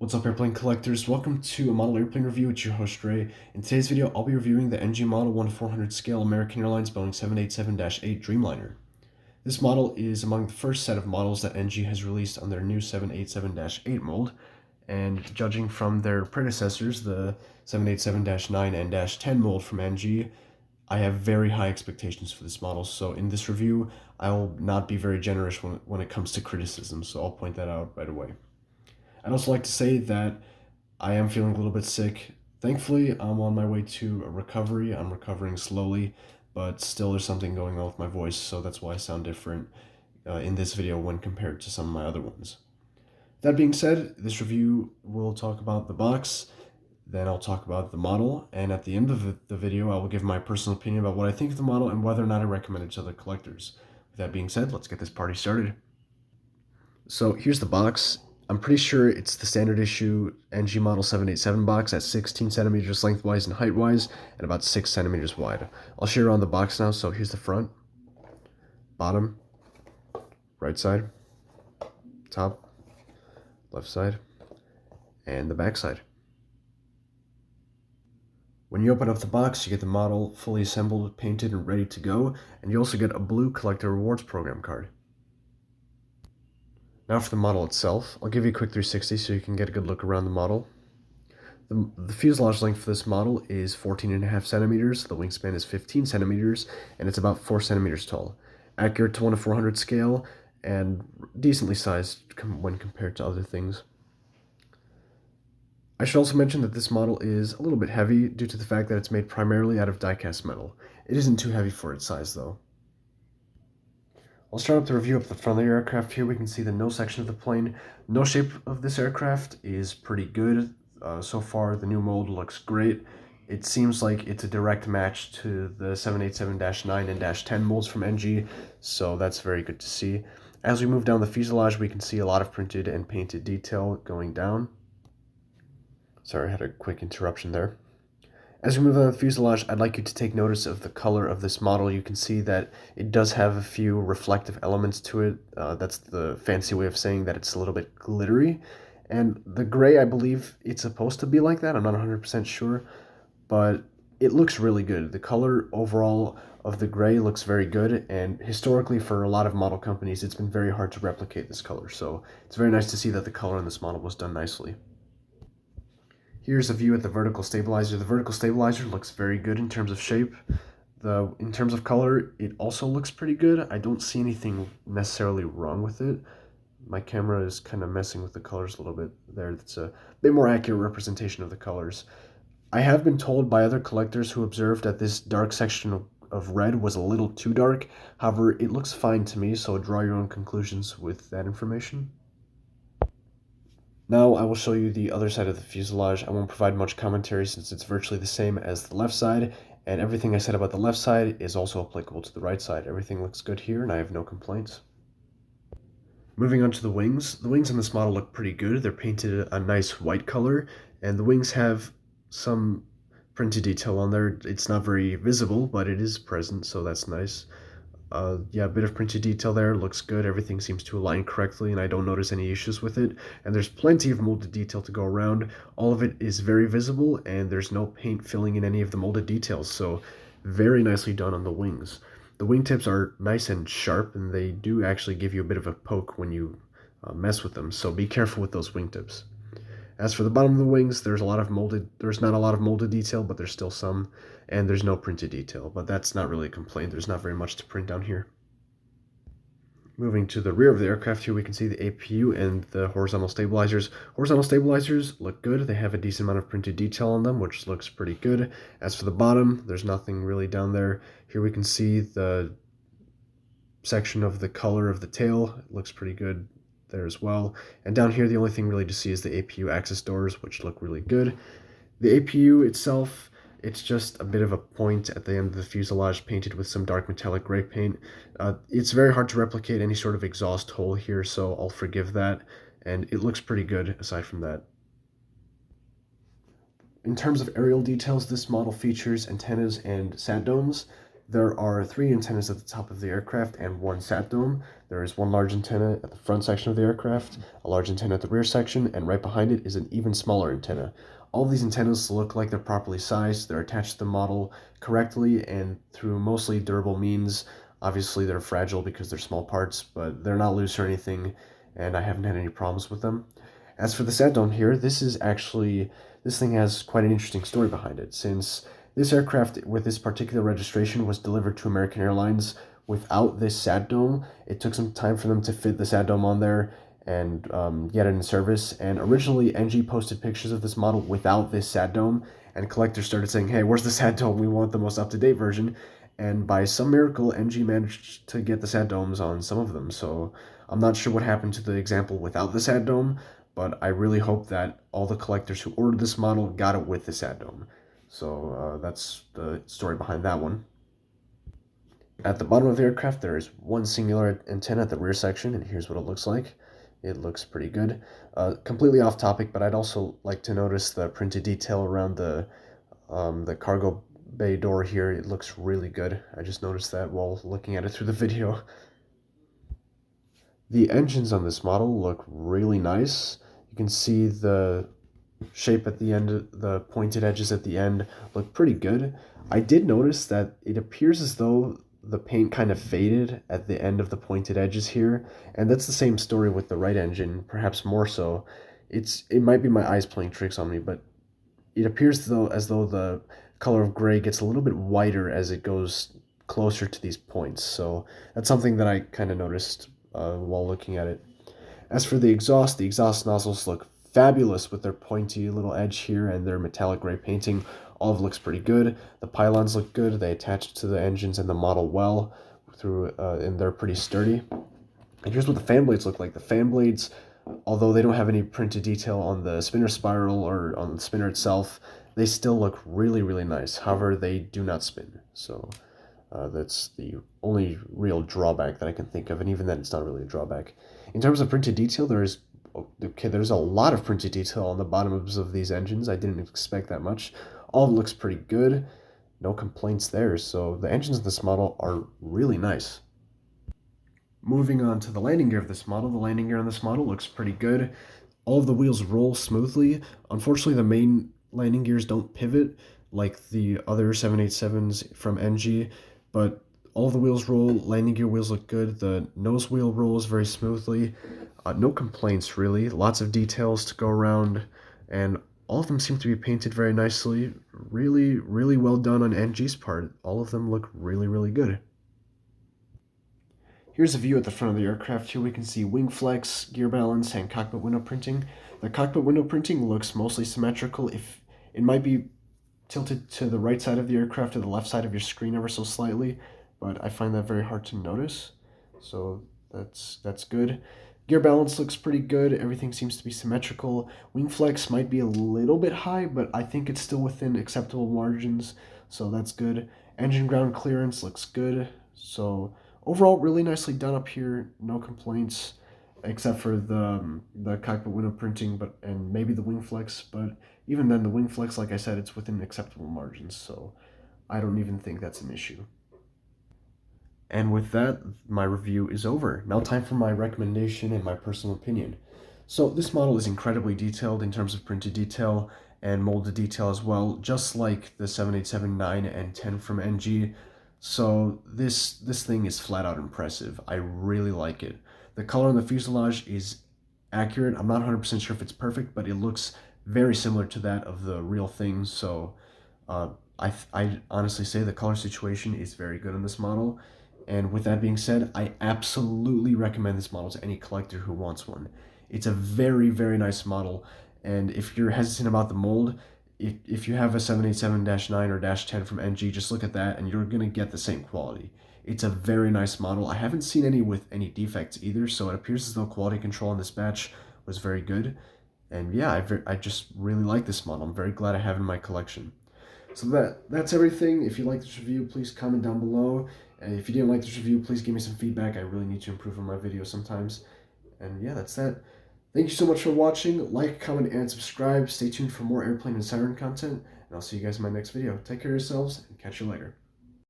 What's up, airplane collectors? Welcome to a model airplane review. It's your host Ray. In today's video, I'll be reviewing the NG Model 1/400 scale American Airlines Boeing 787-8 Dreamliner. This model is among the first set of models that NG has released on their new 787-8 mold, and judging from their predecessors, the 787-9 and -10 mold from NG, I have very high expectations for this model. So in this review, I will not be very generous when it comes to criticism, so I'll point that out right away. I'd also like to say that I am feeling a little bit sick. Thankfully, I'm on my way to a recovery. I'm recovering slowly, but still there's something going on with my voice, so that's why I sound different in this video when compared to some of my other ones. That being said, this review will talk about the box, then I'll talk about the model, and at the end of the video, I will give my personal opinion about what I think of the model and whether or not I recommend it to other collectors. With that being said, let's get this party started. So here's the box. I'm pretty sure it's the standard issue NG Model 787 box at 16 centimeters lengthwise and heightwise and about 6 centimeters wide. I'll share around the box now. So here's the front, bottom, right side, top, left side, and the back side. When you open up the box, you get the model fully assembled, painted, and ready to go, and you also get a blue Collector Rewards Program card. Now for the model itself, I'll give you a quick 360 so you can get a good look around the model. The fuselage length for this model is 14.5 centimeters, the wingspan is 15 centimeters, and it's about 4 centimeters tall. Accurate to 1/400 scale, and decently sized when compared to other things. I should also mention that this model is a little bit heavy due to the fact that it's made primarily out of die-cast metal. It isn't too heavy for its size though. I'll start up the review up the front of the aircraft. Here we can see the nose section of the plane. Nose shape of this aircraft is pretty good. So far, the new mold looks great. It seems like it's a direct match to the 787-9 and -10 molds from NG, so that's very good to see. As we move down the fuselage, we can see a lot of printed and painted detail going down. Sorry, I had a quick interruption there. As we move on the fuselage, I'd like you to take notice of the color of this model. You can see that it does have a few reflective elements to it. That's the fancy way of saying that it's a little bit glittery. And the gray, I believe it's supposed to be like that. I'm not 100% sure, but it looks really good. The color overall of the gray looks very good, and historically for a lot of model companies, it's been very hard to replicate this color. So it's very nice to see that the color in this model was done nicely. Here's a view at the vertical stabilizer. The vertical stabilizer looks very good in terms of shape. In terms of color, it also looks pretty good. I don't see anything necessarily wrong with it. My camera is kind of messing with the colors a little bit there. That's a bit more accurate representation of the colors. I have been told by other collectors who observed that this dark section of red was a little too dark. However, it looks fine to me, so draw your own conclusions with that information. Now I will show you the other side of the fuselage. I won't provide much commentary since it's virtually the same as the left side, and everything I said about the left side is also applicable to the right side. Everything looks good here, and I have no complaints. Moving on to the wings. The wings on this model look pretty good. They're painted a nice white color, and the wings have some printed detail on there. It's not very visible, but it is present, so that's nice. Yeah, a bit of printed detail there, looks good. Everything seems to align correctly, and I don't notice any issues with it. And there's plenty of molded detail to go around. All of it is very visible, and there's no paint filling in any of the molded details, so very nicely done on the wings. The wingtips are nice and sharp, and they do actually give you a bit of a poke when you mess with them, so be careful with those wingtips. As for the bottom of the wings, there's not a lot of molded detail, but there's still some, and there's no printed detail, but that's not really a complaint. There's not very much to print down here. Moving to the rear of the aircraft, here we can see the APU and the horizontal stabilizers. Horizontal stabilizers look good. They have a decent amount of printed detail on them, which looks pretty good. As for the bottom, there's nothing really down there. Here we can see the section of the color of the tail. It looks pretty good there as well. And down here, the only thing really to see is the APU access doors, which look really good. The APU itself, it's just a bit of a point at the end of the fuselage painted with some dark metallic gray paint. It's very hard to replicate any sort of exhaust hole here, so I'll forgive that. And it looks pretty good aside from that. In terms of aerial details, this model features antennas and sat domes. There are 3 antennas at the top of the aircraft and 1 sat dome. There is 1 large antenna at the front section of the aircraft, a large antenna at the rear section, and right behind it is an even smaller antenna. All of these antennas look like they're properly sized, they're attached to the model correctly, and through mostly durable means. Obviously they're fragile because they're small parts, but they're not loose or anything, and I haven't had any problems with them. As for the sat dome here, this thing has quite an interesting story behind it, since this aircraft with this particular registration was delivered to American Airlines without this sat dome. It took some time for them to fit the sat dome on there and get it in service. And originally, NG posted pictures of this model without this sat dome, and collectors started saying, "Hey, where's the sat dome? We want the most up-to-date version." And by some miracle, NG managed to get the sat domes on some of them. So I'm not sure what happened to the example without the sat dome, but I really hope that all the collectors who ordered this model got it with the sat dome. So that's the story behind that one. At the bottom of the aircraft, there is 1 singular antenna at the rear section, and here's what it looks like. It looks pretty good. Completely off topic, but I'd also like to notice the printed detail around the cargo bay door here. It looks really good. I just noticed that while looking at it through the video. The engines on this model look really nice. You can see the shape at the end, the pointed edges at the end look pretty good. I did notice that it appears as though the paint kind of faded at the end of the pointed edges here, and that's the same story with the right engine, perhaps more so. It might be my eyes playing tricks on me, but it appears as though the color of gray gets a little bit whiter as it goes closer to these points. So that's something that I kind of noticed while looking at it. As for the exhaust nozzles look fabulous with their pointy little edge here and their metallic gray painting. All of it looks pretty good. The pylons look good. They attach to the engines and the model well and they're pretty sturdy. And here's what the fan blades look like. The fan blades, although they don't have any printed detail on the spinner spiral or on the spinner itself, they still look really, really nice. However, they do not spin. So that's the only real drawback that I can think of, and even then it's not really a drawback. In terms of printed detail, there's a lot of printed detail on the bottoms of these engines. I didn't expect that much. All of it looks pretty good. No complaints there. So the engines of this model are really nice. Moving on to the landing gear of this model. The landing gear on this model looks pretty good. All of the wheels roll smoothly. Unfortunately, the main landing gears don't pivot like the other 787s from NG, but all of the wheels roll. Landing gear wheels look good. The nose wheel rolls very smoothly. No complaints, really. Lots of details to go around, and all of them seem to be painted very nicely. Really, really well done on NG's part. All of them look really, really good. Here's a view at the front of the aircraft. Here we can see wing flex, gear balance, and cockpit window printing. The cockpit window printing looks mostly symmetrical. If it might be tilted to the right side of the aircraft or the left side of your screen ever so slightly, but I find that very hard to notice. So that's good. Gear balance looks pretty good. Everything seems to be symmetrical. Wing flex might be a little bit high, but I think it's still within acceptable margins, so that's good. Engine ground clearance looks good. So overall, really nicely done up here. No complaints, except for the cockpit window printing, and maybe the wing flex. But even then, the wing flex, like I said, it's within acceptable margins, so I don't even think that's an issue. And with that, my review is over. Now time for my recommendation and my personal opinion. So this model is incredibly detailed in terms of printed detail and molded detail as well, just like the 787-9 and 10 from NG. So this thing is flat out impressive. I really like it. The color on the fuselage is accurate. I'm not 100% sure if it's perfect, but it looks very similar to that of the real thing. So I honestly say the color situation is very good on this model. And with that being said, I absolutely recommend this model to any collector who wants one. It's a very, very nice model. And if you're hesitant about the mold, if you have a 787-9 or -10 from NG, just look at that and you're going to get the same quality. It's a very nice model. I haven't seen any with any defects either, so it appears as though quality control on this batch was very good. And yeah, I just really like this model. I'm very glad I have it in my collection. So that's everything. If you like this review, please comment down below. And if you didn't like this review, please give me some feedback. I really need to improve on my videos sometimes. And yeah, that's that. Thank you so much for watching. Like, comment, and subscribe. Stay tuned for more airplane and siren content. And I'll see you guys in my next video. Take care of yourselves, and catch you later.